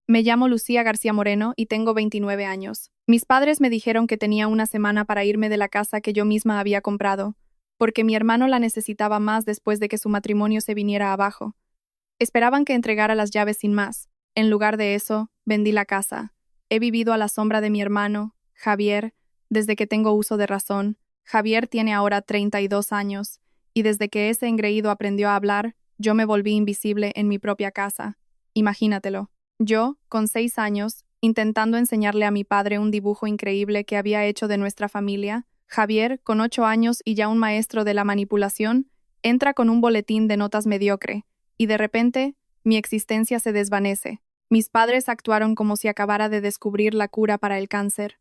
Me llamo Lucía García Moreno y tengo 29 años. Mis padres me dijeron que tenía una semana para irme de la casa que yo misma había comprado, porque mi hermano la necesitaba más después de que su matrimonio se viniera abajo. Esperaban que entregara las llaves sin más. En lugar de eso, vendí la casa. He vivido a la sombra de mi hermano, Javier, desde que tengo uso de razón. Javier tiene ahora 32 años, y desde que ese engreído aprendió a hablar, yo me volví invisible en mi propia casa. Imagínatelo. Yo, con 6 años, intentando enseñarle a mi padre un dibujo increíble que había hecho de nuestra familia, Javier, con 8 años y ya un maestro de la manipulación, entra con un boletín de notas mediocre, y de repente, mi existencia se desvanece. Mis padres actuaron como si acabara de descubrir la cura para el cáncer.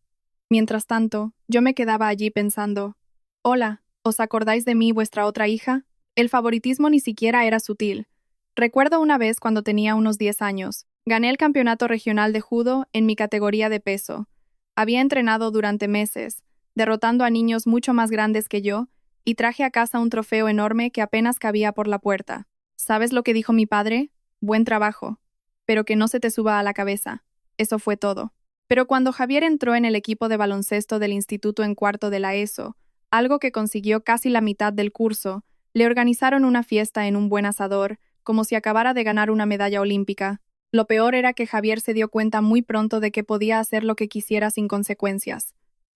Mientras tanto, yo me quedaba allí pensando, «Hola, ¿os acordáis de mí, vuestra otra hija?» El favoritismo ni siquiera era sutil. Recuerdo una vez cuando tenía unos 10 años. Gané el campeonato regional de judo en mi categoría de peso. Había entrenado durante meses, derrotando a niños mucho más grandes que yo, y traje a casa un trofeo enorme que apenas cabía por la puerta. ¿Sabes lo que dijo mi padre? Buen trabajo, pero que no se te suba a la cabeza. Eso fue todo. Pero cuando Javier entró en el equipo de baloncesto del instituto en cuarto de la ESO, algo que consiguió casi la mitad del curso, le organizaron una fiesta en un buen asador, como si acabara de ganar una medalla olímpica. Lo peor era que Javier se dio cuenta muy pronto de que podía hacer lo que quisiera sin consecuencias.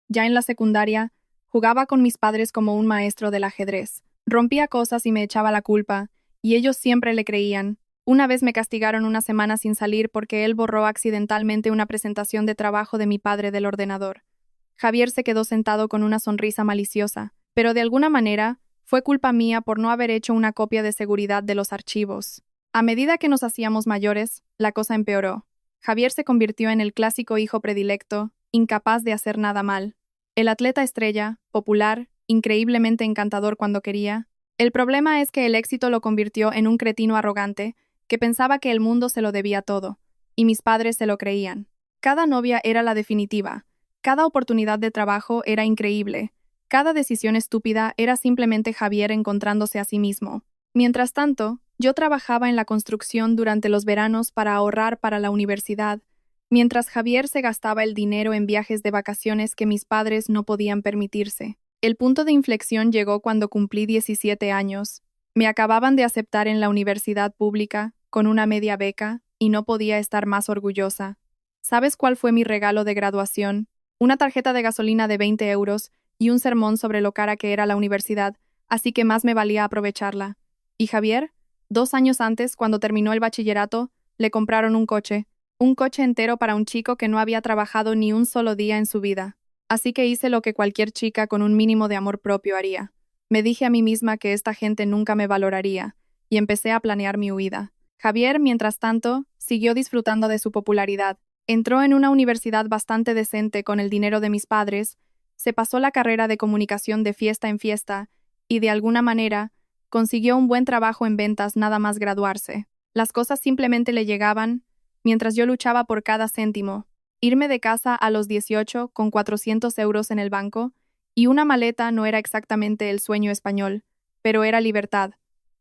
Ya en la secundaria, jugaba con mis padres como un maestro del ajedrez. Rompía cosas y me echaba la culpa, y ellos siempre le creían. Una vez me castigaron una semana sin salir porque él borró accidentalmente una presentación de trabajo de mi padre del ordenador. Javier se quedó sentado con una sonrisa maliciosa, pero de alguna manera fue culpa mía por no haber hecho una copia de seguridad de los archivos. A medida que nos hacíamos mayores, la cosa empeoró. Javier se convirtió en el clásico hijo predilecto, incapaz de hacer nada mal. El atleta estrella, popular, increíblemente encantador cuando quería. El problema es que el éxito lo convirtió en un cretino arrogante que pensaba que el mundo se lo debía todo, y mis padres se lo creían. Cada novia era la definitiva, cada oportunidad de trabajo era increíble, cada decisión estúpida era simplemente Javier encontrándose a sí mismo. Mientras tanto, yo trabajaba en la construcción durante los veranos para ahorrar para la universidad, mientras Javier se gastaba el dinero en viajes de vacaciones que mis padres no podían permitirse. El punto de inflexión llegó cuando cumplí 17 años. Me acababan de aceptar en la universidad pública, con una media beca, y no podía estar más orgullosa. ¿Sabes cuál fue mi regalo de graduación? Una tarjeta de gasolina de 20 euros y un sermón sobre lo cara que era la universidad, así que más me valía aprovecharla. ¿Y Javier? 2 años antes, cuando terminó el bachillerato, le compraron un coche entero para un chico que no había trabajado ni un solo día en su vida. Así que hice lo que cualquier chica con un mínimo de amor propio haría. Me dije a mí misma que esta gente nunca me valoraría, y empecé a planear mi huida. Javier, mientras tanto, siguió disfrutando de su popularidad. Entró en una universidad bastante decente con el dinero de mis padres, se pasó la carrera de comunicación de fiesta en fiesta, y de alguna manera, consiguió un buen trabajo en ventas nada más graduarse. Las cosas simplemente le llegaban, mientras yo luchaba por cada céntimo. Irme de casa a los 18 con 400 euros en el banco, y una maleta no era exactamente el sueño español, pero era libertad.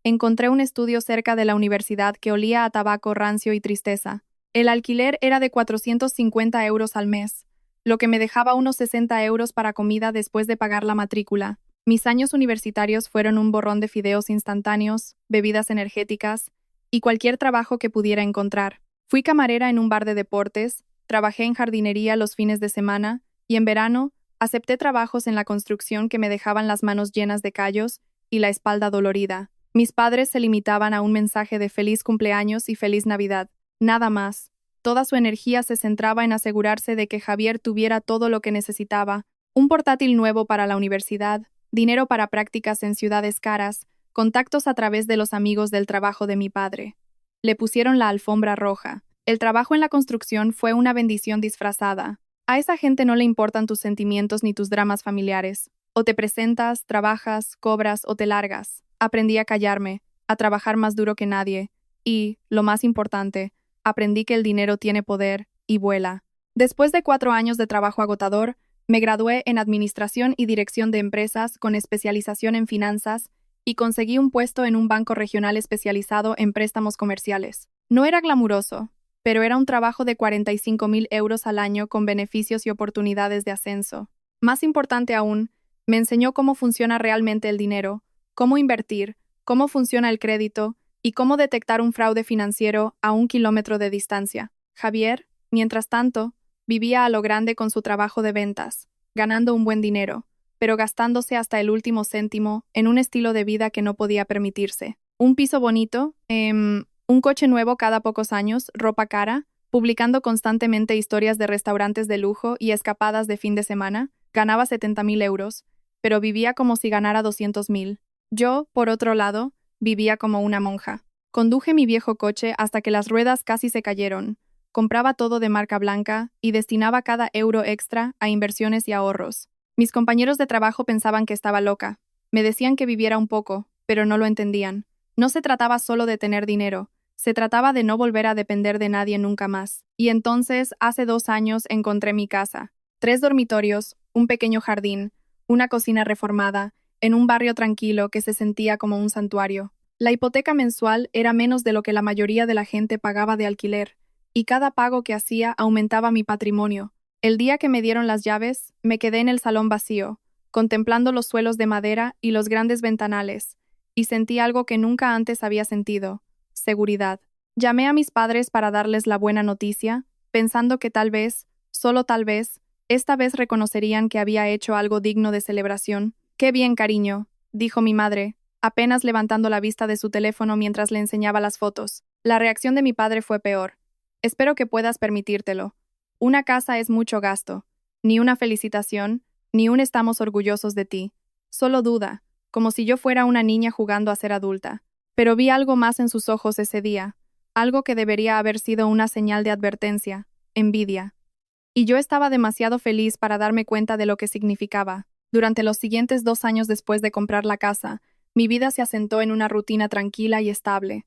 Encontré un estudio cerca de la universidad que olía a tabaco rancio y tristeza. El alquiler era de 450 euros al mes, lo que me dejaba unos 60 euros para comida después de pagar la matrícula. Mis años universitarios fueron un borrón de fideos instantáneos, bebidas energéticas y cualquier trabajo que pudiera encontrar. Fui camarera en un bar de deportes, trabajé en jardinería los fines de semana y en verano acepté trabajos en la construcción que me dejaban las manos llenas de callos y la espalda dolorida. Mis padres se limitaban a un mensaje de feliz cumpleaños y feliz Navidad. Nada más. Toda su energía se centraba en asegurarse de que Javier tuviera todo lo que necesitaba: un portátil nuevo para la universidad, dinero para prácticas en ciudades caras, contactos a través de los amigos del trabajo de mi padre. Le pusieron la alfombra roja. El trabajo en la construcción fue una bendición disfrazada. A esa gente no le importan tus sentimientos ni tus dramas familiares. O te presentas, trabajas, cobras o te largas. Aprendí a callarme, a trabajar más duro que nadie. Y, lo más importante, aprendí que el dinero tiene poder y vuela. Después de 4 años de trabajo agotador, me gradué en Administración y Dirección de Empresas con especialización en finanzas y conseguí un puesto en un banco regional especializado en préstamos comerciales. No era glamuroso, pero era un trabajo de 45.000 euros al año con beneficios y oportunidades de ascenso. Más importante aún, me enseñó cómo funciona realmente el dinero, cómo invertir, cómo funciona el crédito y cómo detectar un fraude financiero a 1 kilómetro de distancia. Javier, mientras tanto, vivía a lo grande con su trabajo de ventas, ganando un buen dinero, pero gastándose hasta el último céntimo en un estilo de vida que no podía permitirse. Un piso bonito, un coche nuevo cada pocos años, ropa cara, publicando constantemente historias de restaurantes de lujo y escapadas de fin de semana, ganaba 70.000 euros, pero vivía como si ganara 200.000. Yo, por otro lado, vivía como una monja. Conduje mi viejo coche hasta que las ruedas casi se cayeron, compraba todo de marca blanca y destinaba cada euro extra a inversiones y ahorros. Mis compañeros de trabajo pensaban que estaba loca. Me decían que viviera un poco, pero no lo entendían. No se trataba solo de tener dinero, se trataba de no volver a depender de nadie nunca más. Y entonces, hace 2 años, encontré mi casa. 3 dormitorios, un pequeño jardín, una cocina reformada, en un barrio tranquilo que se sentía como un santuario. La hipoteca mensual era menos de lo que la mayoría de la gente pagaba de alquiler, y cada pago que hacía aumentaba mi patrimonio. El día que me dieron las llaves, me quedé en el salón vacío, contemplando los suelos de madera y los grandes ventanales, y sentí algo que nunca antes había sentido: seguridad. Llamé a mis padres para darles la buena noticia, pensando que tal vez, solo tal vez, esta vez reconocerían que había hecho algo digno de celebración. «Qué bien, cariño», dijo mi madre, apenas levantando la vista de su teléfono mientras le enseñaba las fotos. La reacción de mi padre fue peor. «Espero que puedas permitírtelo. Una casa es mucho gasto. Ni una felicitación, ni un estamos orgullosos de ti. Solo duda, como si yo fuera una niña jugando a ser adulta». Pero vi algo más en sus ojos ese día, algo que debería haber sido una señal de advertencia: envidia. Y yo estaba demasiado feliz para darme cuenta de lo que significaba. Durante los siguientes 2 años después de comprar la casa, mi vida se asentó en una rutina tranquila y estable.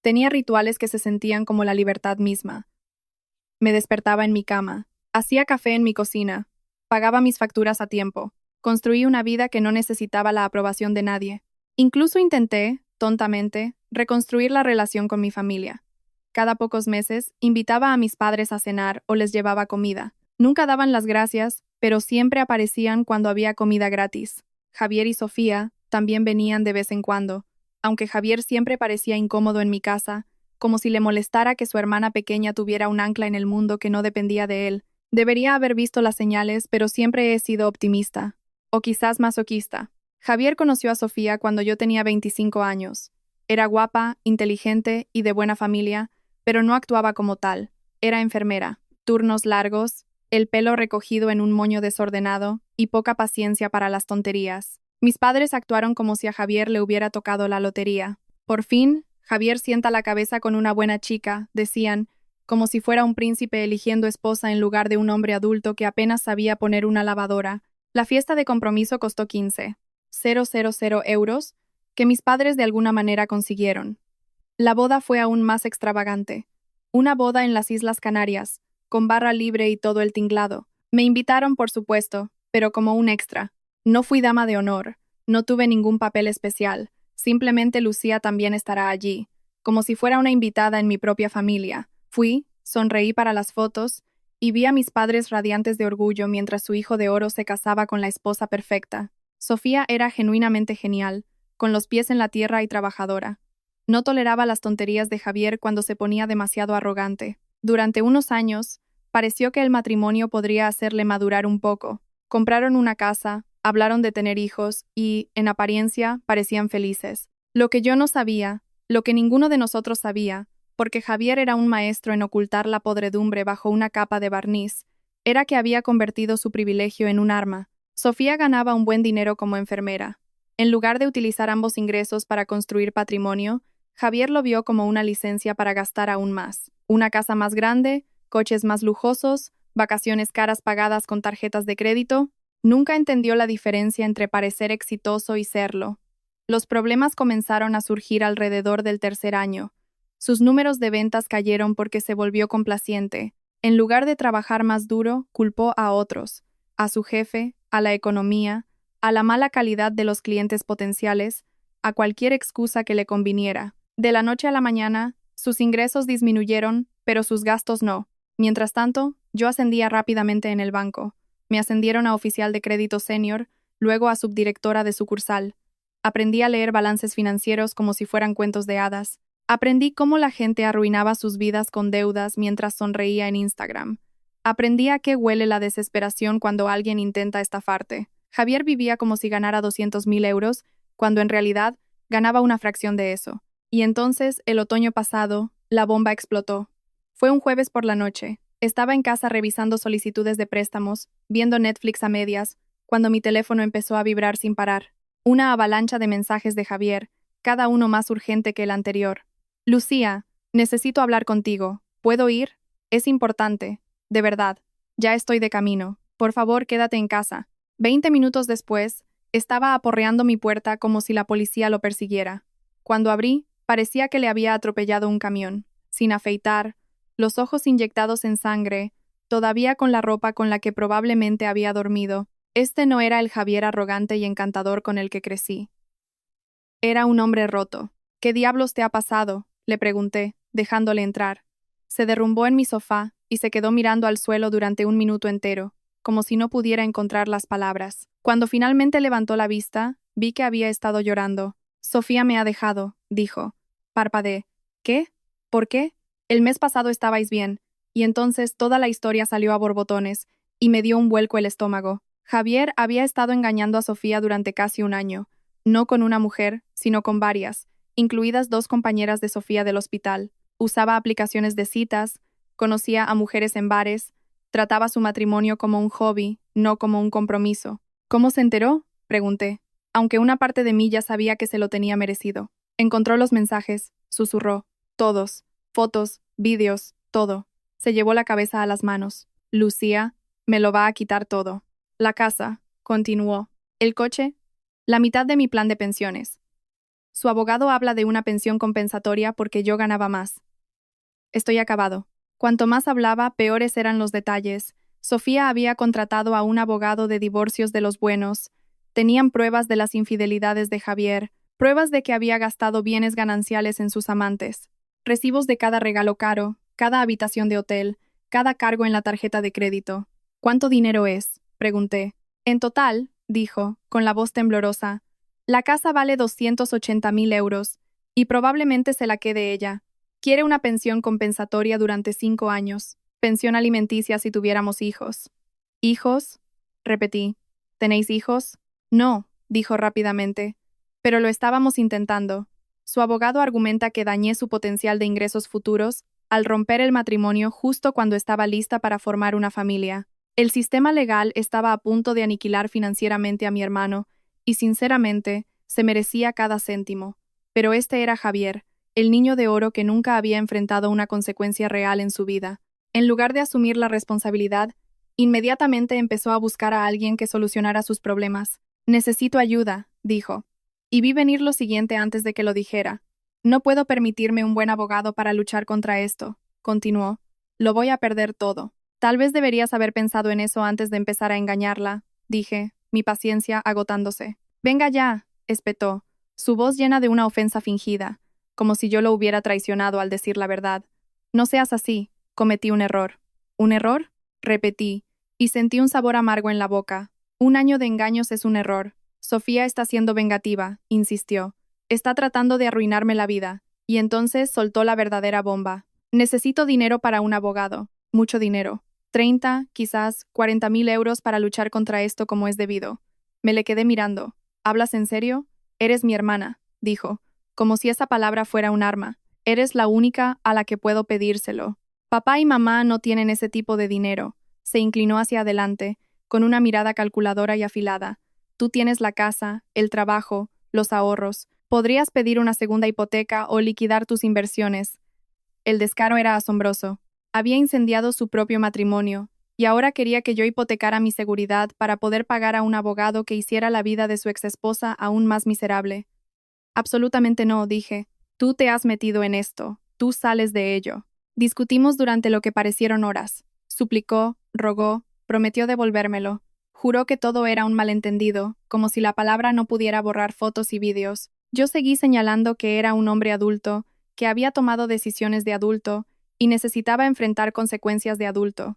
Tenía rituales que se sentían como la libertad misma. Me despertaba en mi cama, hacía café en mi cocina, pagaba mis facturas a tiempo, construí una vida que no necesitaba la aprobación de nadie. Incluso intenté, tontamente, reconstruir la relación con mi familia. Cada pocos meses, invitaba a mis padres a cenar o les llevaba comida. Nunca daban las gracias, pero siempre aparecían cuando había comida gratis. Javier y Sofía también venían de vez en cuando, aunque Javier siempre parecía incómodo en mi casa, como si le molestara que su hermana pequeña tuviera un ancla en el mundo que no dependía de él. Debería haber visto las señales, pero siempre he sido optimista, o quizás masoquista. Javier conoció a Sofía cuando yo tenía 25 años. Era guapa, inteligente y de buena familia, pero no actuaba como tal. Era enfermera, turnos largos, el pelo recogido en un moño desordenado y poca paciencia para las tonterías. Mis padres actuaron como si a Javier le hubiera tocado la lotería. Por fin, Javier sienta la cabeza con una buena chica, decían, como si fuera un príncipe eligiendo esposa en lugar de un hombre adulto que apenas sabía poner una lavadora. La fiesta de compromiso costó 15.000 euros, que mis padres de alguna manera consiguieron. La boda fue aún más extravagante. Una boda en las Islas Canarias, con barra libre y todo el tinglado. Me invitaron, por supuesto, pero como un extra. No fui dama de honor, no tuve ningún papel especial, simplemente Lucía también estará allí, como si fuera una invitada en mi propia familia. Fui, sonreí para las fotos, y vi a mis padres radiantes de orgullo mientras su hijo de oro se casaba con la esposa perfecta. Sofía era genuinamente genial, con los pies en la tierra y trabajadora. No toleraba las tonterías de Javier cuando se ponía demasiado arrogante. Durante unos años, pareció que el matrimonio podría hacerle madurar un poco. Compraron una casa, hablaron de tener hijos y, en apariencia, parecían felices. Lo que yo no sabía, lo que ninguno de nosotros sabía, porque Javier era un maestro en ocultar la podredumbre bajo una capa de barniz, era que había convertido su privilegio en un arma. Sofía ganaba un buen dinero como enfermera. En lugar de utilizar ambos ingresos para construir patrimonio, Javier lo vio como una licencia para gastar aún más. Una casa más grande, coches más lujosos, vacaciones caras pagadas con tarjetas de crédito. Nunca entendió la diferencia entre parecer exitoso y serlo. Los problemas comenzaron a surgir alrededor del 3.er año. Sus números de ventas cayeron porque se volvió complaciente. En lugar de trabajar más duro, culpó a otros, a su jefe, a la economía, a la mala calidad de los clientes potenciales, a cualquier excusa que le conviniera. De la noche a la mañana, sus ingresos disminuyeron pero sus gastos no. Mientras tanto, yo ascendía rápidamente en el banco. Me ascendieron a oficial de crédito senior, luego a subdirectora de sucursal. Aprendí a leer balances financieros como si fueran cuentos de hadas. Aprendí cómo la gente arruinaba sus vidas con deudas mientras sonreía en Instagram. Aprendí a qué huele la desesperación cuando alguien intenta estafarte. Javier vivía como si ganara 200.000 euros, cuando en realidad ganaba una fracción de eso. Y entonces, el otoño pasado, la bomba explotó. Fue un jueves por la noche. Estaba en casa revisando solicitudes de préstamos, viendo Netflix a medias, cuando mi teléfono empezó a vibrar sin parar. Una avalancha de mensajes de Javier, cada uno más urgente que el anterior. Lucía, necesito hablar contigo. ¿Puedo ir? Es importante. De verdad. Ya estoy de camino. Por favor, quédate en casa. 20 minutos después, estaba aporreando mi puerta como si la policía lo persiguiera. Cuando abrí, parecía que le había atropellado un camión. Sin afeitar, los ojos inyectados en sangre, todavía con la ropa con la que probablemente había dormido. Este no era el Javier arrogante y encantador con el que crecí. Era un hombre roto. ¿Qué diablos te ha pasado?, le pregunté, dejándole entrar. Se derrumbó en mi sofá y se quedó mirando al suelo durante un minuto entero, como si no pudiera encontrar las palabras. Cuando finalmente levantó la vista, vi que había estado llorando. Sofía me ha dejado, dijo. Parpadeé. ¿Qué? ¿Por qué? El mes pasado estabais bien, y entonces toda la historia salió a borbotones, y me dio un vuelco el estómago. Javier había estado engañando a Sofía durante casi un año, no con una mujer, sino con varias, incluidas 2 compañeras de Sofía del hospital. Usaba aplicaciones de citas, conocía a mujeres en bares, trataba su matrimonio como un hobby, no como un compromiso. ¿Cómo se enteró?, pregunté, aunque una parte de mí ya sabía que se lo tenía merecido. Encontró los mensajes, susurró. Todos. Fotos, vídeos, todo. Se llevó la cabeza a las manos. Lucía, me lo va a quitar todo. La casa, continuó. El coche, la mitad de mi plan de pensiones. Su abogado habla de una pensión compensatoria porque yo ganaba más. Estoy acabado. Cuanto más hablaba, peores eran los detalles. Sofía había contratado a un abogado de divorcios de los buenos. Tenían pruebas de las infidelidades de Javier, pruebas de que había gastado bienes gananciales en sus amantes, recibos de cada regalo caro, cada habitación de hotel, cada cargo en la tarjeta de crédito. ¿Cuánto dinero es?, pregunté. En total, dijo, con la voz temblorosa, la casa vale 280.000 euros, y probablemente se la quede ella. Quiere una pensión compensatoria durante 5 años, pensión alimenticia si tuviéramos hijos. ¿Hijos?, repetí. ¿Tenéis hijos? No, dijo rápidamente. Pero lo estábamos intentando. Su abogado argumenta que dañé su potencial de ingresos futuros al romper el matrimonio justo cuando estaba lista para formar una familia. El sistema legal estaba a punto de aniquilar financieramente a mi hermano, y sinceramente, se merecía cada céntimo. Pero este era Javier, el niño de oro que nunca había enfrentado una consecuencia real en su vida. En lugar de asumir la responsabilidad, inmediatamente empezó a buscar a alguien que solucionara sus problemas. Necesito ayuda, dijo. Y vi venir lo siguiente antes de que lo dijera. No puedo permitirme un buen abogado para luchar contra esto, continuó. Lo voy a perder todo. Tal vez deberías haber pensado en eso antes de empezar a engañarla, dije, mi paciencia agotándose. Venga ya, espetó, su voz llena de una ofensa fingida, como si yo lo hubiera traicionado al decir la verdad. No seas así, cometí un error. ¿Un error?, repetí, y sentí un sabor amargo en la boca. Un año de engaños es un error. Sofía está siendo vengativa, insistió. Está tratando de arruinarme la vida. Y entonces soltó la verdadera bomba. Necesito dinero para un abogado. Mucho dinero. 30, quizás 40.000 euros para luchar contra esto como es debido. Me le quedé mirando. ¿Hablas en serio? Eres mi hermana, dijo, como si esa palabra fuera un arma. Eres la única a la que puedo pedírselo. Papá y mamá no tienen ese tipo de dinero. Se inclinó hacia adelante, con una mirada calculadora y afilada. Tú tienes la casa, el trabajo, los ahorros. Podrías pedir una segunda hipoteca o liquidar tus inversiones. El descaro era asombroso. Había incendiado su propio matrimonio, y ahora quería que yo hipotecara mi seguridad para poder pagar a un abogado que hiciera la vida de su exesposa aún más miserable. Absolutamente no, dije. Tú te has metido en esto. Tú sales de ello. Discutimos durante lo que parecieron horas. Suplicó, rogó, prometió devolvérmelo. Juró que todo era un malentendido, como si la palabra no pudiera borrar fotos y vídeos. Yo seguí señalando que era un hombre adulto, que había tomado decisiones de adulto, y necesitaba enfrentar consecuencias de adulto.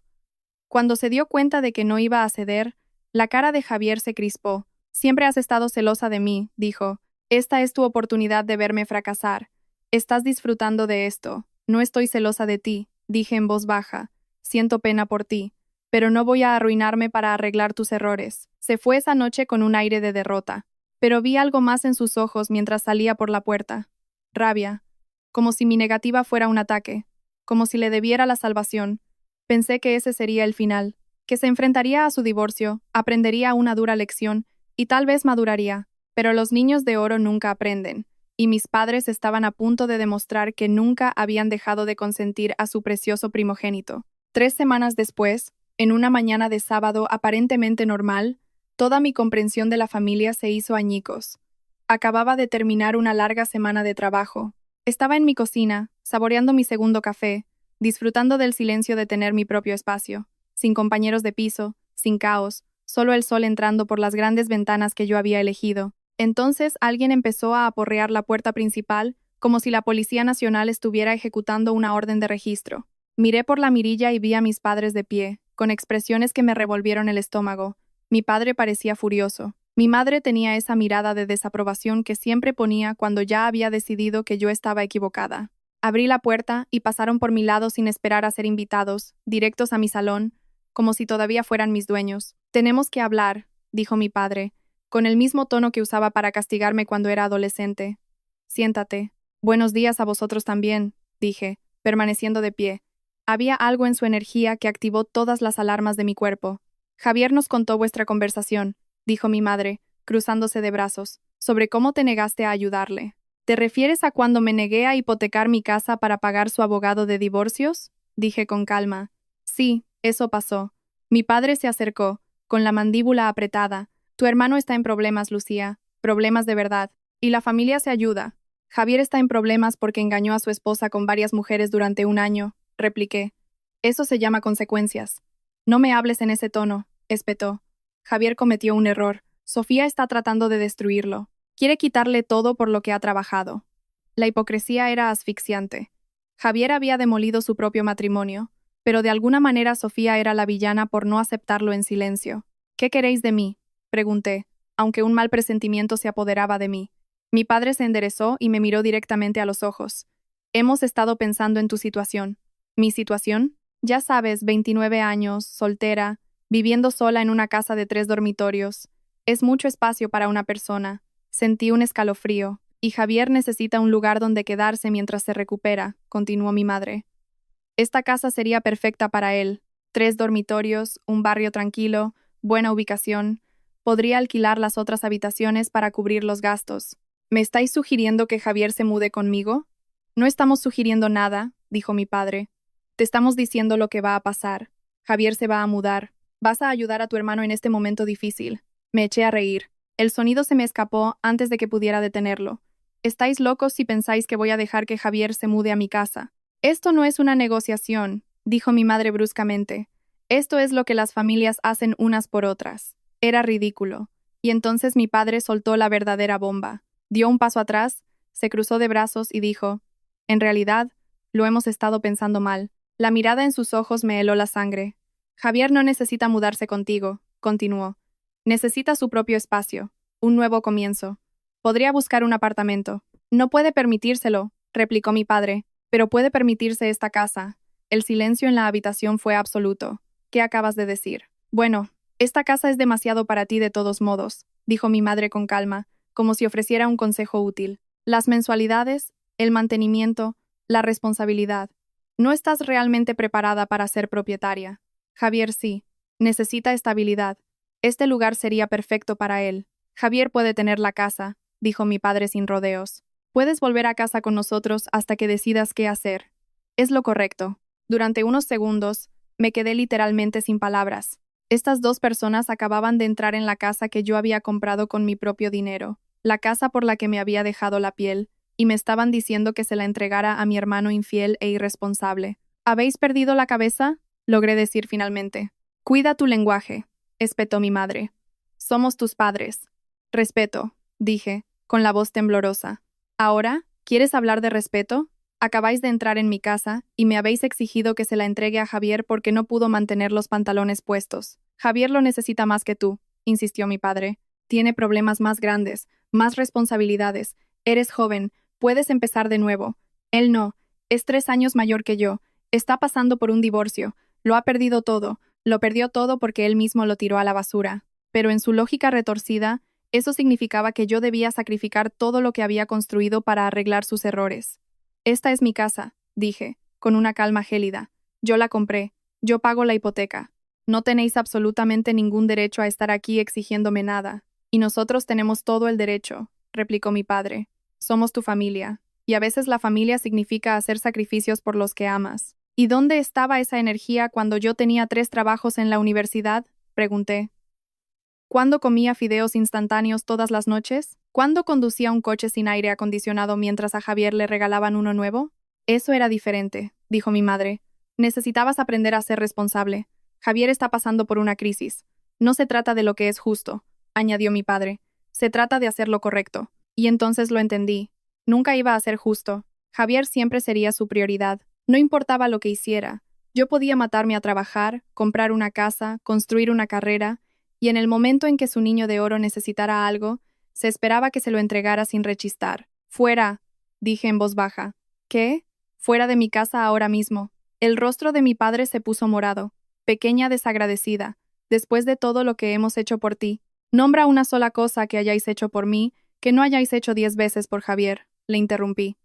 Cuando se dio cuenta de que no iba a ceder, la cara de Javier se crispó. Siempre has estado celosa de mí, dijo. Esta es tu oportunidad de verme fracasar. Estás disfrutando de esto. No estoy celosa de ti, dije en voz baja. Siento pena por ti, pero no voy a arruinarme para arreglar tus errores. Se fue esa noche con un aire de derrota, pero vi algo más en sus ojos mientras salía por la puerta. Rabia, como si mi negativa fuera un ataque, como si le debiera la salvación. Pensé que ese sería el final, que se enfrentaría a su divorcio, aprendería una dura lección y tal vez maduraría, pero los niños de oro nunca aprenden, y mis padres estaban a punto de demostrar que nunca habían dejado de consentir a su precioso primogénito. 3 semanas después, en una mañana de sábado aparentemente normal, toda mi comprensión de la familia se hizo añicos. Acababa de terminar una larga semana de trabajo. Estaba en mi cocina, saboreando mi segundo café, disfrutando del silencio de tener mi propio espacio, sin compañeros de piso, sin caos, solo el sol entrando por las grandes ventanas que yo había elegido. Entonces alguien empezó a aporrear la puerta principal, como si la Policía Nacional estuviera ejecutando una orden de registro. Miré por la mirilla y vi a mis padres de pie, con expresiones que me revolvieron el estómago. Mi padre parecía furioso. Mi madre tenía esa mirada de desaprobación que siempre ponía cuando ya había decidido que yo estaba equivocada. Abrí la puerta y pasaron por mi lado sin esperar a ser invitados, directos a mi salón, como si todavía fueran mis dueños. Tenemos que hablar, dijo mi padre, con el mismo tono que usaba para castigarme cuando era adolescente. Siéntate. Buenos días a vosotros también, dije, permaneciendo de pie. Había algo en su energía que activó todas las alarmas de mi cuerpo. Javier nos contó vuestra conversación, dijo mi madre, cruzándose de brazos, sobre cómo te negaste a ayudarle. ¿Te refieres a cuando me negué a hipotecar mi casa para pagar su abogado de divorcios? Dije con calma. Sí, eso pasó. Mi padre se acercó, con la mandíbula apretada. Tu hermano está en problemas, Lucía, problemas de verdad, y la familia se ayuda. Javier está en problemas porque engañó a su esposa con varias mujeres durante un año, repliqué. Eso se llama consecuencias. No me hables en ese tono, espetó. Javier cometió un error. Sofía está tratando de destruirlo. Quiere quitarle todo por lo que ha trabajado. La hipocresía era asfixiante. Javier había demolido su propio matrimonio, pero de alguna manera Sofía era la villana por no aceptarlo en silencio. ¿Qué queréis de mí?, pregunté, aunque un mal presentimiento se apoderaba de mí. Mi padre se enderezó y me miró directamente a los ojos. Hemos estado pensando en tu situación. ¿Mi situación? Ya sabes, 29 años, soltera, viviendo sola en una casa de 3 dormitorios. Es mucho espacio para una persona. Sentí un escalofrío, y Javier necesita un lugar donde quedarse mientras se recupera, continuó mi madre. Esta casa sería perfecta para él. 3 dormitorios, un barrio tranquilo, buena ubicación. Podría alquilar las otras habitaciones para cubrir los gastos. ¿Me estáis sugiriendo que Javier se mude conmigo? No estamos sugiriendo nada, dijo mi padre. Te estamos diciendo lo que va a pasar. Javier se va a mudar. Vas a ayudar a tu hermano en este momento difícil. Me eché a reír. El sonido se me escapó antes de que pudiera detenerlo. Estáis locos si pensáis que voy a dejar que Javier se mude a mi casa. Esto no es una negociación, dijo mi madre bruscamente. Esto es lo que las familias hacen unas por otras. Era ridículo. Y entonces mi padre soltó la verdadera bomba. Dio un paso atrás, se cruzó de brazos y dijo, en realidad, lo hemos estado pensando mal. La mirada en sus ojos me heló la sangre. Javier no necesita mudarse contigo, continuó. Necesita su propio espacio, un nuevo comienzo. Podría buscar un apartamento. No puede permitírselo, replicó mi padre, pero puede permitirse esta casa. El silencio en la habitación fue absoluto. ¿Qué acabas de decir? Bueno, esta casa es demasiado para ti de todos modos, dijo mi madre con calma, como si ofreciera un consejo útil. Las mensualidades, el mantenimiento, la responsabilidad. No estás realmente preparada para ser propietaria. Javier sí. Necesita estabilidad. Este lugar sería perfecto para él. Javier puede tener la casa, dijo mi padre sin rodeos. Puedes volver a casa con nosotros hasta que decidas qué hacer. Es lo correcto. Durante unos segundos, me quedé literalmente sin palabras. Estas 2 personas acababan de entrar en la casa que yo había comprado con mi propio dinero, la casa por la que me había dejado la piel, y me estaban diciendo que se la entregara a mi hermano infiel e irresponsable. ¿Habéis perdido la cabeza?, logré decir finalmente. Cuida tu lenguaje, espetó mi madre. Somos tus padres. Respeto, dije, con la voz temblorosa. ¿Ahora? ¿Quieres hablar de respeto? Acabáis de entrar en mi casa y me habéis exigido que se la entregue a Javier porque no pudo mantener los pantalones puestos. Javier lo necesita más que tú, insistió mi padre. Tiene problemas más grandes, más responsabilidades. Eres joven, puedes empezar de nuevo. Él no, es 3 años mayor que yo. Está pasando por un divorcio. Lo ha perdido todo. Lo perdió todo porque él mismo lo tiró a la basura. Pero en su lógica retorcida, eso significaba que yo debía sacrificar todo lo que había construido para arreglar sus errores. Esta es mi casa, dije, con una calma gélida. Yo la compré. Yo pago la hipoteca. No tenéis absolutamente ningún derecho a estar aquí exigiéndome nada. Y nosotros tenemos todo el derecho, replicó mi padre. Somos tu familia. Y a veces la familia significa hacer sacrificios por los que amas. ¿Y dónde estaba esa energía cuando yo tenía 3 trabajos en la universidad? Pregunté. ¿Cuándo comía fideos instantáneos todas las noches? ¿Cuándo conducía un coche sin aire acondicionado mientras a Javier le regalaban uno nuevo? Eso era diferente, dijo mi madre. Necesitabas aprender a ser responsable. Javier está pasando por una crisis. No se trata de lo que es justo, añadió mi padre. Se trata de hacer lo correcto. Y entonces lo entendí. Nunca iba a ser justo. Javier siempre sería su prioridad. No importaba lo que hiciera. Yo podía matarme a trabajar, comprar una casa, construir una carrera, y en el momento en que su niño de oro necesitara algo, se esperaba que se lo entregara sin rechistar. Fuera, dije en voz baja. ¿Qué? Fuera de mi casa ahora mismo. El rostro de mi padre se puso morado. Pequeña desagradecida. Después de todo lo que hemos hecho por ti, nombra una sola cosa que hayáis hecho por mí, que no hayáis hecho 10 veces por Javier, le interrumpí.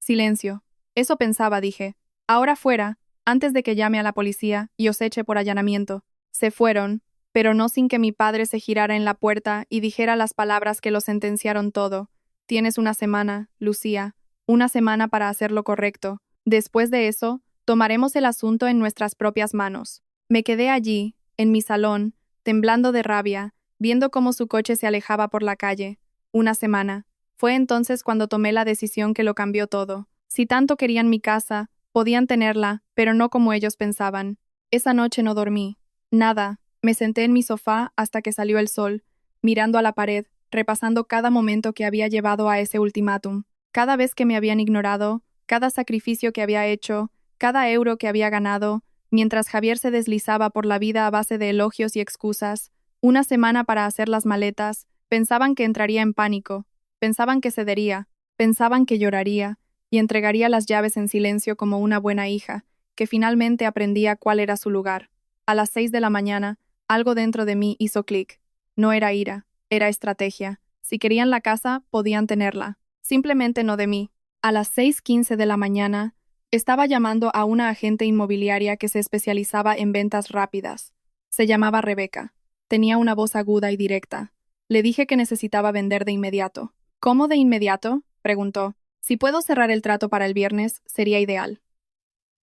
Silencio. Eso pensaba, dije. Ahora fuera, antes de que llame a la policía y os eche por allanamiento. Se fueron, pero no sin que mi padre se girara en la puerta y dijera las palabras que lo sentenciaron todo. Tienes una semana, Lucía, una semana para hacer lo correcto. Después de eso, tomaremos el asunto en nuestras propias manos. Me quedé allí, en mi salón, temblando de rabia, viendo cómo su coche se alejaba por la calle. Una semana. Fue entonces cuando tomé la decisión que lo cambió todo. Si tanto querían mi casa, podían tenerla, pero no como ellos pensaban. Esa noche no dormí. Nada. Me senté en mi sofá hasta que salió el sol, mirando a la pared, repasando cada momento que había llevado a ese ultimátum, cada vez que me habían ignorado, cada sacrificio que había hecho, cada euro que había ganado, mientras Javier se deslizaba por la vida a base de elogios y excusas. Una semana para hacer las maletas, pensaban que entraría en pánico, pensaban que cedería, pensaban que lloraría, y entregaría las llaves en silencio como una buena hija, que finalmente aprendía cuál era su lugar. A las 6 de la mañana, algo dentro de mí hizo clic. No era ira, era estrategia. Si querían la casa, podían tenerla. Simplemente no de mí. A las 6:15 de la mañana, estaba llamando a una agente inmobiliaria que se especializaba en ventas rápidas. Se llamaba Rebeca. Tenía una voz aguda y directa. Le dije que necesitaba vender de inmediato. ¿Cómo de inmediato?, preguntó. Si puedo cerrar el trato para el viernes, sería ideal.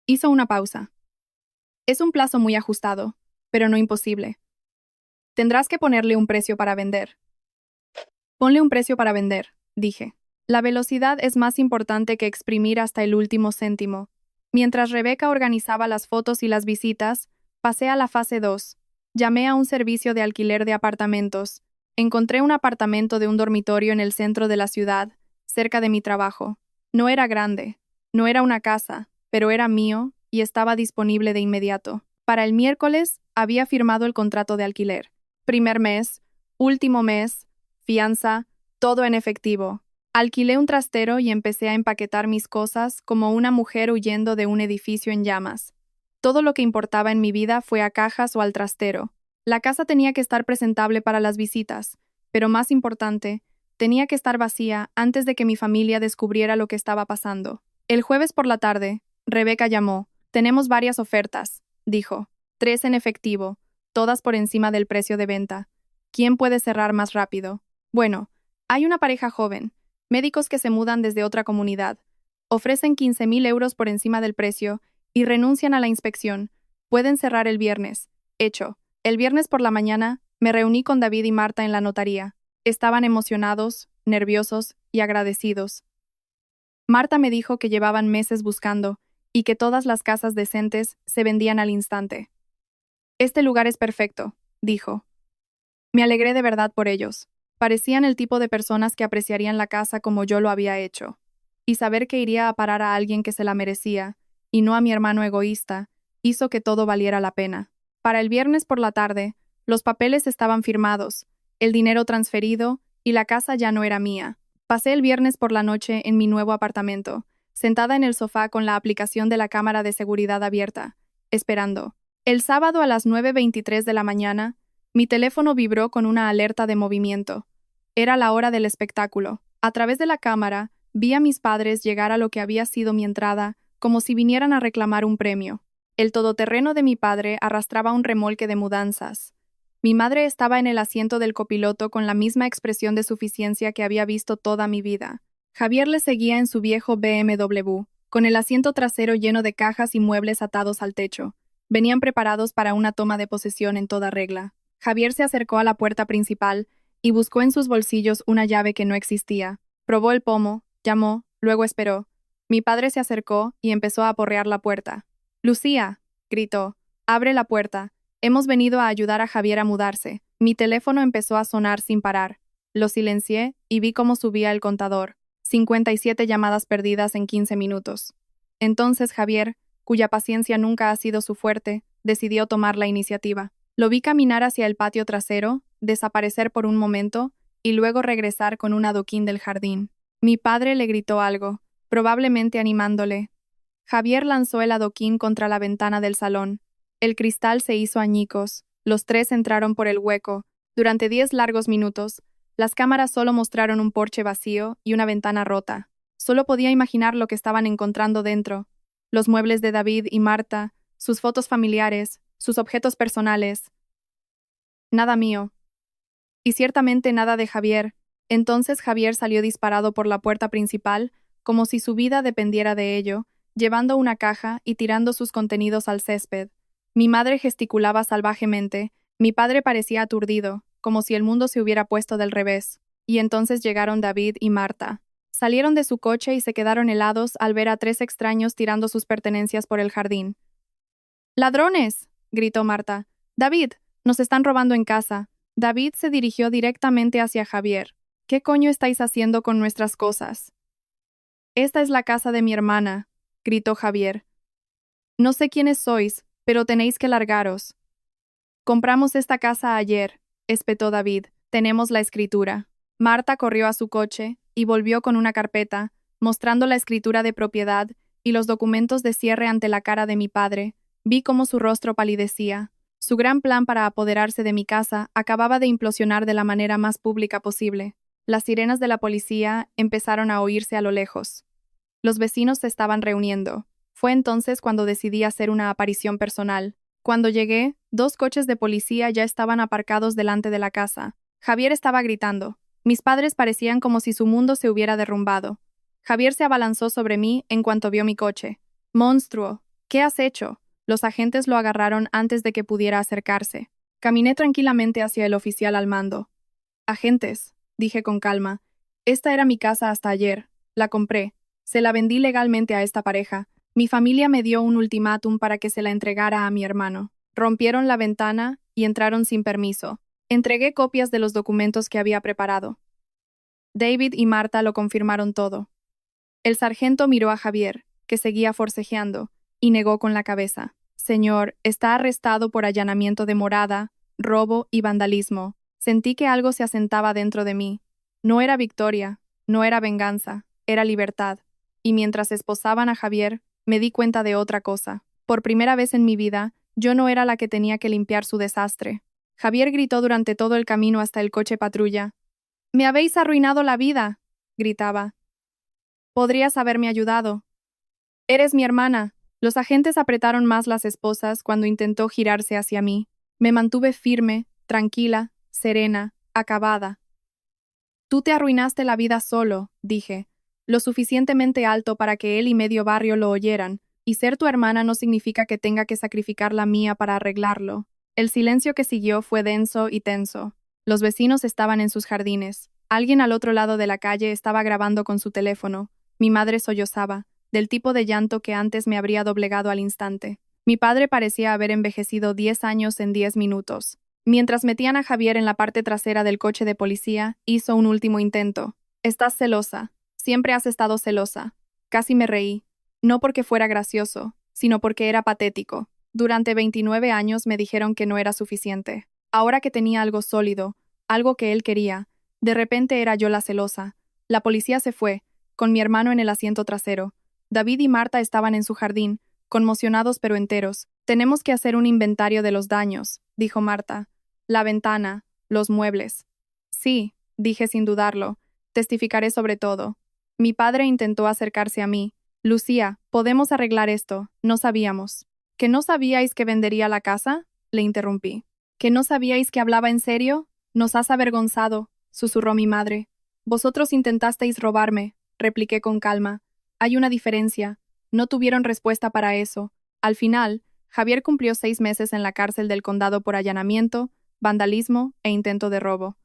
Hizo una pausa. Es un plazo muy ajustado, pero no imposible. Tendrás que ponerle un precio para vender. Ponle un precio para vender, dije. La velocidad es más importante que exprimir hasta el último céntimo. Mientras Rebeca organizaba las fotos y las visitas, pasé a la fase 2. Llamé a un servicio de alquiler de apartamentos. Encontré un apartamento de un dormitorio en el centro de la ciudad, cerca de mi trabajo. No era grande, no era una casa, pero era mío y estaba disponible de inmediato. Para el miércoles había firmado el contrato de alquiler. Primer mes, último mes, fianza, todo en efectivo. Alquilé un trastero y empecé a empaquetar mis cosas como una mujer huyendo de un edificio en llamas. Todo lo que importaba en mi vida fue a cajas o al trastero. La casa tenía que estar presentable para las visitas, pero más importante, tenía que estar vacía antes de que mi familia descubriera lo que estaba pasando. El jueves por la tarde, Rebeca llamó. Tenemos varias ofertas, dijo. 3 en efectivo, todas por encima del precio de venta. ¿Quién puede cerrar más rápido? Bueno, hay una pareja joven, médicos que se mudan desde otra comunidad. Ofrecen 15,000 euros por encima del precio y renuncian a la inspección. Pueden cerrar el viernes. Hecho. El viernes por la mañana, me reuní con David y Marta en la notaría. Estaban emocionados, nerviosos y agradecidos. Marta me dijo que llevaban meses buscando y que todas las casas decentes se vendían al instante. Este lugar es perfecto, dijo. Me alegré de verdad por ellos. Parecían el tipo de personas que apreciarían la casa como yo lo había hecho. y saber que iría a parar a alguien que se la merecía, y no a mi hermano egoísta, hizo que todo valiera la pena. Para el viernes por la tarde, los papeles estaban firmados, el dinero transferido, y la casa ya no era mía. Pasé el viernes por la noche en mi nuevo apartamento, sentada en el sofá con la aplicación de la cámara de seguridad abierta, esperando. El sábado a las 9:23 de la mañana, mi teléfono vibró con una alerta de movimiento. Era la hora del espectáculo. A través de la cámara, vi a mis padres llegar a lo que había sido mi entrada, como si vinieran a reclamar un premio. El todoterreno de mi padre arrastraba un remolque de mudanzas. Mi madre estaba en el asiento del copiloto con la misma expresión de suficiencia que había visto toda mi vida. Javier le seguía en su viejo BMW, con el asiento trasero lleno de cajas y muebles atados al techo. Venían preparados para una toma de posesión en toda regla. Javier se acercó a la puerta principal y buscó en sus bolsillos una llave que no existía. Probó el pomo, llamó, luego esperó. Mi padre se acercó y empezó a aporrear la puerta. «Lucía», gritó, «abre la puerta. Hemos venido a ayudar a Javier a mudarse». Mi teléfono empezó a sonar sin parar. Lo silencié y vi cómo subía el contador. 57 llamadas perdidas en 15 minutos. Entonces Javier, cuya paciencia nunca ha sido su fuerte, decidió tomar la iniciativa. Lo vi caminar hacia el patio trasero, desaparecer por un momento y luego regresar con un adoquín del jardín. Mi padre le gritó algo, probablemente animándole. Javier lanzó el adoquín contra la ventana del salón. El cristal se hizo añicos. Los tres entraron por el hueco. Durante 10 largos minutos, las cámaras solo mostraron un porche vacío y una ventana rota. Solo podía imaginar lo que estaban encontrando dentro. Los muebles de David y Marta, sus fotos familiares, sus objetos personales. Nada mío. Y ciertamente nada de Javier. Entonces Javier salió disparado por la puerta principal, como si su vida dependiera de ello, llevando una caja y tirando sus contenidos al césped. Mi madre gesticulaba salvajemente, mi padre parecía aturdido, como si el mundo se hubiera puesto del revés. Y entonces llegaron David y Marta. Salieron de su coche y se quedaron helados al ver a 3 extraños tirando sus pertenencias por el jardín. «¡Ladrones!», gritó Marta. «David, nos están robando en casa». David se dirigió directamente hacia Javier. «¿Qué coño estáis haciendo con nuestras cosas?» «Esta es la casa de mi hermana», gritó Javier. «No sé quiénes sois, pero tenéis que largaros». «Compramos esta casa ayer», espetó David. «Tenemos la escritura». Marta corrió a su coche y volvió con una carpeta, mostrando la escritura de propiedad y los documentos de cierre ante la cara de mi padre. Vi cómo su rostro palidecía. Su gran plan para apoderarse de mi casa acababa de implosionar de la manera más pública posible. Las sirenas de la policía empezaron a oírse a lo lejos. Los vecinos se estaban reuniendo. Fue entonces cuando decidí hacer una aparición personal. Cuando llegué, 2 coches de policía ya estaban aparcados delante de la casa. Javier estaba gritando. Mis padres parecían como si su mundo se hubiera derrumbado. Javier se abalanzó sobre mí en cuanto vio mi coche. «¡Monstruo! ¿Qué has hecho?». Los agentes lo agarraron antes de que pudiera acercarse. Caminé tranquilamente hacia el oficial al mando. «Agentes», dije con calma. «Esta era mi casa hasta ayer. La compré. Se la vendí legalmente a esta pareja. Mi familia me dio un ultimátum para que se la entregara a mi hermano. Rompieron la ventana y entraron sin permiso. Entregué copias de los documentos que había preparado. David y Marta lo confirmaron todo». El sargento miró a Javier, que seguía forcejeando, y negó con la cabeza. «Señor, está arrestado por allanamiento de morada, robo y vandalismo». Sentí que algo se asentaba dentro de mí. No era victoria, no era venganza, era libertad. Y mientras esposaban a Javier, me di cuenta de otra cosa. Por primera vez en mi vida, yo no era la que tenía que limpiar su desastre. Javier gritó durante todo el camino hasta el coche patrulla. «¡Me habéis arruinado la vida!», gritaba. «Podrías haberme ayudado». «Eres mi hermana». Los agentes apretaron más las esposas cuando intentó girarse hacia mí. Me mantuve firme, tranquila, serena, acabada. «Tú te arruinaste la vida solo», dije, lo suficientemente alto para que él y medio barrio lo oyeran, y ser tu hermana no significa que tenga que sacrificar la mía para arreglarlo. El silencio que siguió fue denso y tenso. Los vecinos estaban en sus jardines. Alguien al otro lado de la calle estaba grabando con su teléfono. Mi madre sollozaba, del tipo de llanto que antes me habría doblegado al instante. Mi padre parecía haber envejecido 10 años en 10 minutos. Mientras metían a Javier en la parte trasera del coche de policía, hizo un último intento. «Estás celosa. Siempre has estado celosa. Casi me reí, no porque fuera gracioso, sino porque era patético. Durante 29 años me dijeron que no era suficiente. Ahora que tenía algo sólido, algo que él quería, de repente era yo la celosa. La policía se fue, con mi hermano en el asiento trasero. David y Marta estaban en su jardín, conmocionados pero enteros. Tenemos que hacer un inventario de los daños, dijo Marta. La ventana, los muebles. Sí, dije sin dudarlo. Testificaré sobre todo. Mi padre intentó acercarse a mí. Lucía, podemos arreglar esto, no sabíamos. ¿Que no sabíais que vendería la casa? Le interrumpí. ¿Que no sabíais que hablaba en serio? Nos has avergonzado, susurró mi madre. Vosotros intentasteis robarme, repliqué con calma. Hay una diferencia. No tuvieron respuesta para eso. Al final, Javier cumplió 6 meses en la cárcel del condado por allanamiento, vandalismo e intento de robo.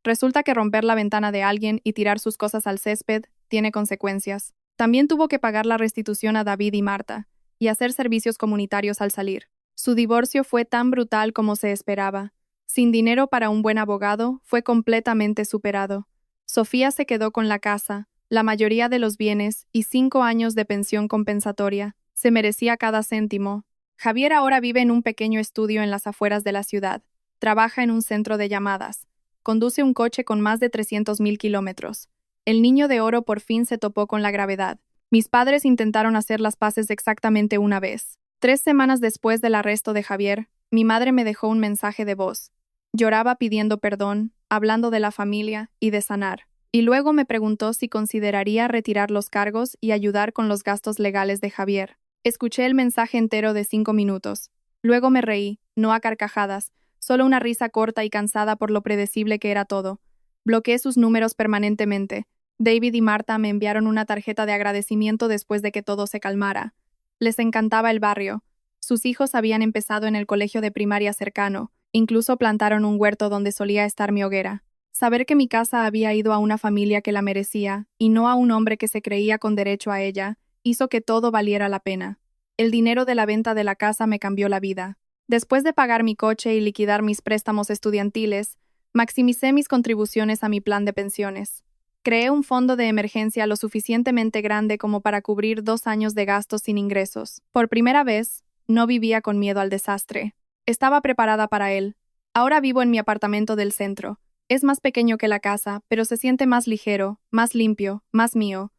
Resulta que romper la ventana de alguien y tirar sus cosas al césped tiene consecuencias. También tuvo que pagar la restitución a David y Marta, y hacer servicios comunitarios al salir. Su divorcio fue tan brutal como se esperaba. Sin dinero para un buen abogado, fue completamente superado. Sofía se quedó con la casa, la mayoría de los bienes y 5 años de pensión compensatoria. Se merecía cada céntimo. Javier ahora vive en un pequeño estudio en las afueras de la ciudad. Trabaja en un centro de llamadas. Conduce un coche con más de 300.000 kilómetros. El niño de oro por fin se topó con la gravedad. Mis padres intentaron hacer las paces exactamente una vez. 3 semanas después del arresto de Javier, mi madre me dejó un mensaje de voz. Lloraba pidiendo perdón, hablando de la familia y de sanar. Y luego me preguntó si consideraría retirar los cargos y ayudar con los gastos legales de Javier. Escuché el mensaje entero de 5 minutos. Luego me reí, no a carcajadas, solo una risa corta y cansada por lo predecible que era todo. Bloqueé sus números permanentemente. David y Marta me enviaron una tarjeta de agradecimiento después de que todo se calmara. Les encantaba el barrio. Sus hijos habían empezado en el colegio de primaria cercano, incluso plantaron un huerto donde solía estar mi hoguera. Saber que mi casa había ido a una familia que la merecía, y no a un hombre que se creía con derecho a ella, hizo que todo valiera la pena. El dinero de la venta de la casa me cambió la vida. Después de pagar mi coche y liquidar mis préstamos estudiantiles, maximicé mis contribuciones a mi plan de pensiones. Creé un fondo de emergencia lo suficientemente grande como para cubrir 2 años de gastos sin ingresos. Por primera vez, no vivía con miedo al desastre. Estaba preparada para él. Ahora vivo en mi apartamento del centro. Es más pequeño que la casa, pero se siente más ligero, más limpio, más mío.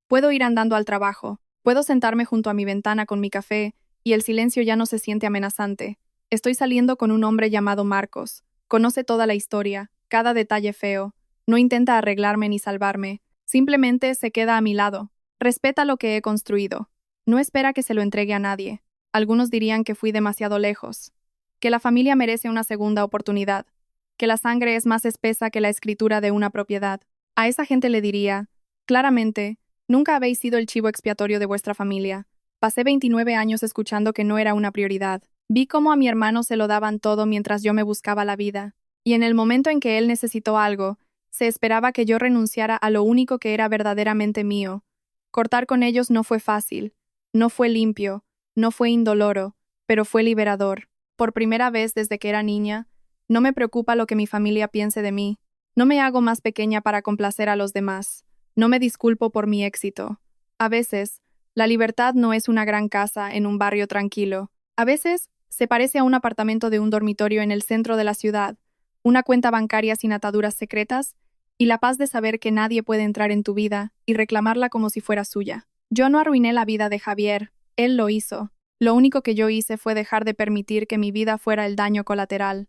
Puedo ir andando al trabajo. Puedo sentarme junto a mi ventana con mi café, y el silencio ya no se siente amenazante. Estoy saliendo con un hombre llamado Marcos. Conoce toda la historia, cada detalle feo. No intenta arreglarme ni salvarme. Simplemente se queda a mi lado. Respeta lo que he construido. No espera que se lo entregue a nadie. Algunos dirían que fui demasiado lejos. Que la familia merece una segunda oportunidad. Que la sangre es más espesa que la escritura de una propiedad. A esa gente le diría, claramente, nunca habéis sido el chivo expiatorio de vuestra familia. Pasé 29 años escuchando que no era una prioridad. Vi cómo a mi hermano se lo daban todo mientras yo me buscaba la vida. Y en el momento en que él necesitó algo, se esperaba que yo renunciara a lo único que era verdaderamente mío. Cortar con ellos no fue fácil, no fue limpio, no fue indoloro, pero fue liberador. Por primera vez desde que era niña, no me preocupa lo que mi familia piense de mí. No me hago más pequeña para complacer a los demás. No me disculpo por mi éxito. A veces, la libertad no es una gran casa en un barrio tranquilo. A veces, se parece a un apartamento de un dormitorio en el centro de la ciudad, una cuenta bancaria sin ataduras secretas, y la paz de saber que nadie puede entrar en tu vida y reclamarla como si fuera suya. Yo no arruiné la vida de Javier, él lo hizo. Lo único que yo hice fue dejar de permitir que mi vida fuera el daño colateral.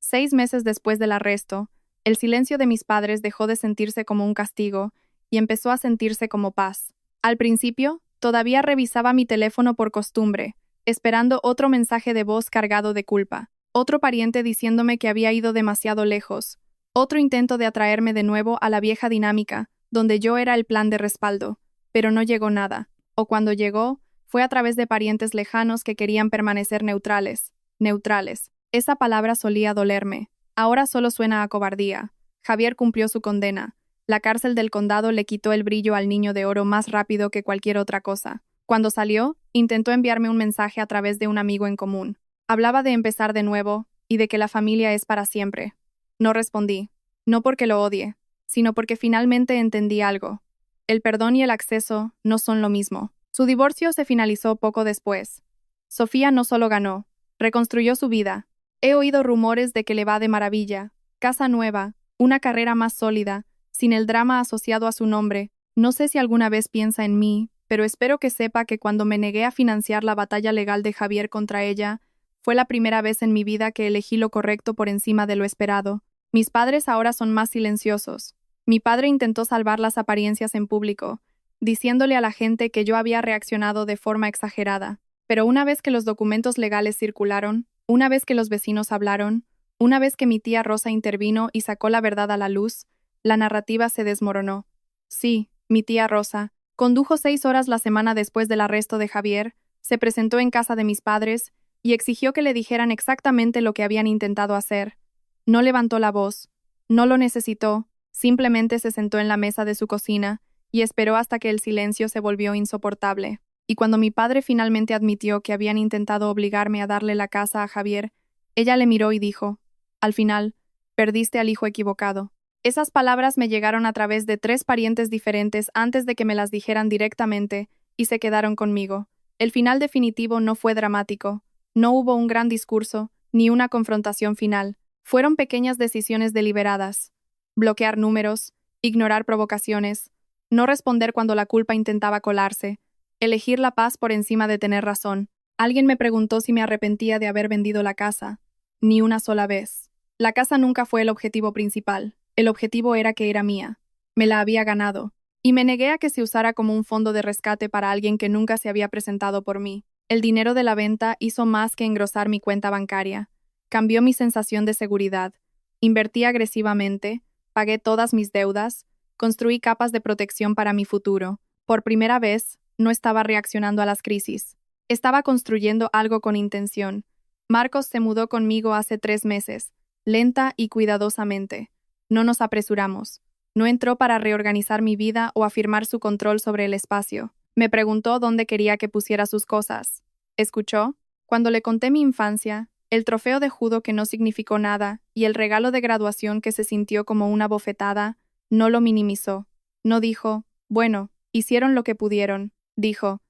6 meses después del arresto, el silencio de mis padres dejó de sentirse como un castigo y empezó a sentirse como paz. Al principio, todavía revisaba mi teléfono por costumbre, esperando otro mensaje de voz cargado de culpa, otro pariente diciéndome que había ido demasiado lejos, otro intento de atraerme de nuevo a la vieja dinámica, donde yo era el plan de respaldo, pero no llegó nada, o cuando llegó, fue a través de parientes lejanos que querían permanecer neutrales. Neutrales. Esa palabra solía dolerme. Ahora solo suena a cobardía. Javier cumplió su condena. La cárcel del condado le quitó el brillo al niño de oro más rápido que cualquier otra cosa. Cuando salió, intentó enviarme un mensaje a través de un amigo en común. Hablaba de empezar de nuevo y de que la familia es para siempre. No respondí. No porque lo odie, sino porque finalmente entendí algo. El perdón y el acceso no son lo mismo. Su divorcio se finalizó poco después. Sofía no solo ganó, reconstruyó su vida. He oído rumores de que le va de maravilla. Casa nueva, una carrera más sólida, sin el drama asociado a su nombre. No sé si alguna vez piensa en mí, pero espero que sepa que cuando me negué a financiar la batalla legal de Javier contra ella, fue la primera vez en mi vida que elegí lo correcto por encima de lo esperado. Mis padres ahora son más silenciosos. Mi padre intentó salvar las apariencias en público, diciéndole a la gente que yo había reaccionado de forma exagerada. Pero una vez que los documentos legales circularon, una vez que los vecinos hablaron, una vez que mi tía Rosa intervino y sacó la verdad a la luz, la narrativa se desmoronó. Sí, mi tía Rosa condujo 6 horas la semana después del arresto de Javier, se presentó en casa de mis padres y exigió que le dijeran exactamente lo que habían intentado hacer. No levantó la voz, no lo necesitó, simplemente se sentó en la mesa de su cocina y esperó hasta que el silencio se volvió insoportable. Y cuando mi padre finalmente admitió que habían intentado obligarme a darle la casa a Javier, ella le miró y dijo, al final, perdiste al hijo equivocado. Esas palabras me llegaron a través de 3 parientes diferentes antes de que me las dijeran directamente, y se quedaron conmigo. El final definitivo no fue dramático, no hubo un gran discurso, ni una confrontación final. Fueron pequeñas decisiones deliberadas. Bloquear números, ignorar provocaciones, no responder cuando la culpa intentaba colarse, elegir la paz por encima de tener razón. Alguien me preguntó si me arrepentía de haber vendido la casa. Ni una sola vez. La casa nunca fue el objetivo principal. El objetivo era que era mía. Me la había ganado. Y me negué a que se usara como un fondo de rescate para alguien que nunca se había presentado por mí. El dinero de la venta hizo más que engrosar mi cuenta bancaria. Cambió mi sensación de seguridad. Invertí agresivamente, pagué todas mis deudas, construí capas de protección para mi futuro. Por primera vez, no estaba reaccionando a las crisis. Estaba construyendo algo con intención. Marcos se mudó conmigo hace 3 meses, lenta y cuidadosamente. No nos apresuramos. No entró para reorganizar mi vida o afirmar su control sobre el espacio. Me preguntó dónde quería que pusiera sus cosas. ¿Escuchó? Cuando le conté mi infancia, el trofeo de judo que no significó nada y el regalo de graduación que se sintió como una bofetada, no lo minimizó. No dijo, bueno, hicieron lo que pudieron. Dijo,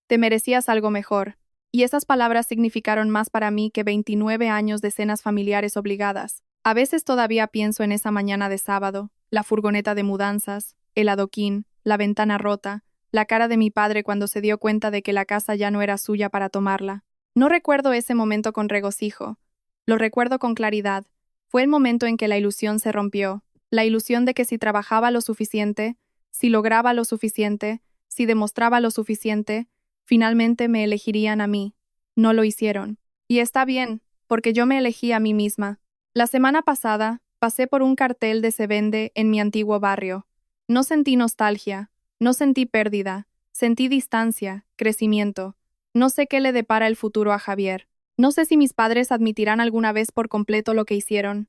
te merecías algo mejor. Y esas palabras significaron más para mí que 29 años de cenas familiares obligadas. A veces todavía pienso en esa mañana de sábado, la furgoneta de mudanzas, el adoquín, la ventana rota, la cara de mi padre cuando se dio cuenta de que la casa ya no era suya para tomarla. No recuerdo ese momento con regocijo. Lo recuerdo con claridad. Fue el momento en que la ilusión se rompió. La ilusión de que si trabajaba lo suficiente, si lograba lo suficiente, si demostraba lo suficiente, finalmente me elegirían a mí. No lo hicieron. Y está bien, porque yo me elegí a mí misma. La semana pasada, pasé por un cartel de Se vende en mi antiguo barrio. No sentí nostalgia, no sentí pérdida, sentí distancia, crecimiento. No sé qué le depara el futuro a Javier. No sé si mis padres admitirán alguna vez por completo lo que hicieron.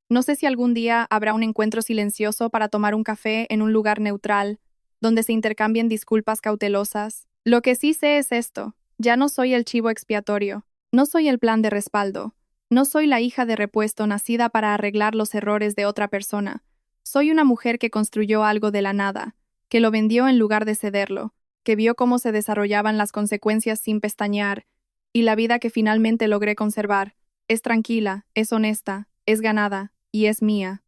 No sé si algún día habrá un encuentro silencioso para tomar un café en un lugar neutral, donde se intercambien disculpas cautelosas. Lo que sí sé es esto, ya no soy el chivo expiatorio, no soy el plan de respaldo, no soy la hija de repuesto nacida para arreglar los errores de otra persona. Soy una mujer que construyó algo de la nada, que lo vendió en lugar de cederlo, que vio cómo se desarrollaban las consecuencias sin pestañear, y la vida que finalmente logré conservar es tranquila, es honesta, es ganada, y es mía.